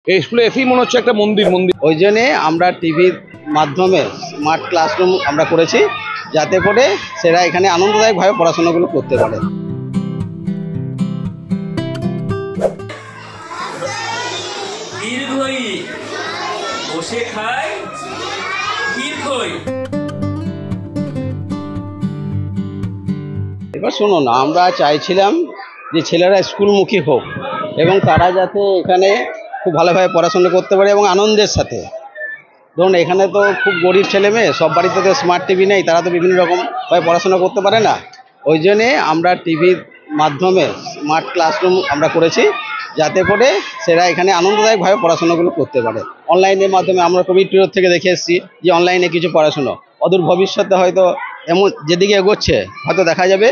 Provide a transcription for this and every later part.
এই স্কুলে এসেই মনে হচ্ছে একটা মন্দির মন্দির। ওই জন্যে আমরা টিভির মাধ্যমে স্মার্ট ক্লাসরুম আমরা করেছি, যাতে করে সেরা এখানে আনন্দদায়কভাবে পড়াশোনাগুলো করতে পারে। বসে খায় এবার শুনুন, আমরা চাইছিলাম যে ছেলেরা স্কুলমুখী হোক এবং তারা যাতে এখানে খুব ভালোভাবে পড়াশোনা করতে পারে এবং আনন্দের সাথে। ধরুন এখানে তো খুব গরিব ছেলে মেয়ে, সব বাড়িতে তো স্মার্ট টিভি নেই, তারা তো বিভিন্ন রকমভাবে পড়াশোনা করতে পারে না। ওই জন্যে আমরা টিভির মাধ্যমে স্মার্ট ক্লাসরুম আমরা করেছি, যাতে করে সেরা এখানে আনন্দদায়কভাবে পড়াশোনাগুলো করতে পারে। অনলাইনের মাধ্যমে আমরা কোভিড পিরিয়ড থেকে দেখে এসেছি যে অনলাইনে কিছু পড়াশুনো অদূর ভবিষ্যতে হয়তো এমন যেদিকে এগোচ্ছে হয়তো দেখা যাবে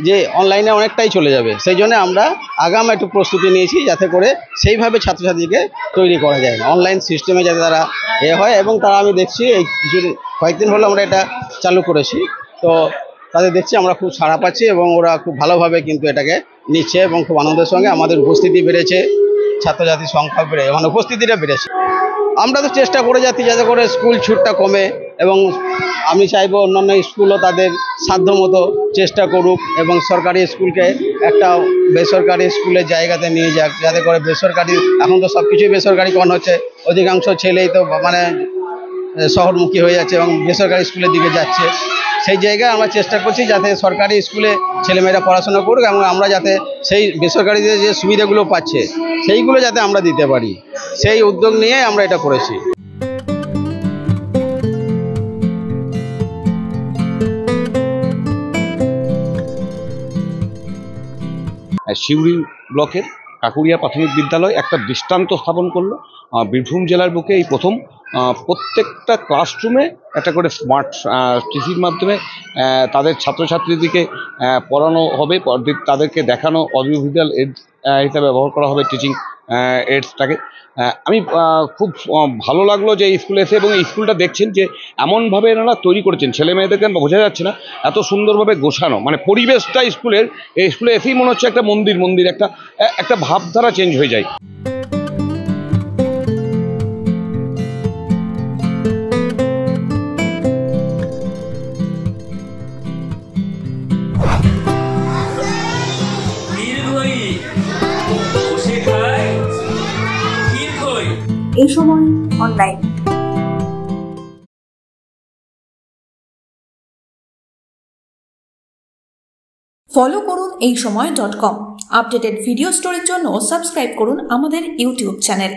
যে অনলাইনে অনেকটাই চলে যাবে। সেই জন্য আমরা আগাম একটু প্রস্তুতি নিয়েছি, যাতে করে সেইভাবে ছাত্রছাত্রীকে তৈরি করা যায়, অনলাইন সিস্টেমে যাতে তারা হয়। এবং তারা আমি দেখছি এই কিছু কয়েকদিন হলো আমরা এটা চালু করেছি, তো তাদের দেখছি আমরা খুব সাড়া পাচ্ছি এবং ওরা খুব ভালোভাবে কিন্তু এটাকে নিচ্ছে এবং খুব আনন্দের সঙ্গে আমাদের উপস্থিতি বেড়েছে, ছাত্রছাত্রীর সংখ্যা বেড়ে মানে উপস্থিতিটা বেড়েছে। আমরা তো চেষ্টা করে যাচ্ছি যাতে করে স্কুল ছুটটা কমে, এবং আমি চাইবো অন্যান্য স্কুলও তাদের সাধ্যমতো চেষ্টা করুক এবং সরকারি স্কুলকে একটা বেসরকারি স্কুলের জায়গাতে নিয়ে যাক, যাতে করে বেসরকারি, এখন তো সব কিছুই বেসরকারিকরণ হচ্ছে, অধিকাংশ ছেলেই তো মানে শহরমুখী হয়ে যাচ্ছে এবং বেসরকারি স্কুলের দিকে যাচ্ছে। সেই জায়গায় আমরা চেষ্টা করছি যাতে সরকারি স্কুলে ছেলেমেয়েরা পড়াশোনা করুক এবং আমরা যাতে সেই বেসরকারিতে যে সুবিধাগুলো পাচ্ছে সেইগুলো যাতে আমরা দিতে পারি, সেই উদ্যোগ নিয়ে আমরা এটা করেছি। সিউড়ি ব্লকের কাকুরিয়া প্রাথমিক বিদ্যালয় একটা দৃষ্টান্ত স্থাপন করলো। বীরভূম জেলার বুকে এই প্রথম প্রত্যেকটা ক্লাসরুমে একটা করে স্মার্ট টিভির মাধ্যমে তাদের ছাত্রছাত্রীদেরকে পড়ানো হবে, তাদেরকে দেখানো অডিও ভিজুয়াল এড হিসাবে ব্যবহার করা হবে টিচিং এডসটাকে। আমি খুব ভালো লাগলো যে এই স্কুলে এসে, এবং এই স্কুলটা দেখছেন যে এমনভাবে এনারা তৈরি করেছেন, ছেলে মেয়েদেরকে বোঝা যাচ্ছে না এত সুন্দরভাবে গোছানো, মানে পরিবেশটা স্কুলের, এই স্কুলে এসেই মনে হচ্ছে একটা মন্দির মন্দির, একটা ভাবধারা চেঞ্জ হয়ে যায়। এই সময় অনলাইন ফলো করুন এই সময়.com। আপডেটেড ভিডিও স্টোরির জন্য সাবস্ক্রাইব করুন আমাদের ইউটিউব চ্যানেল।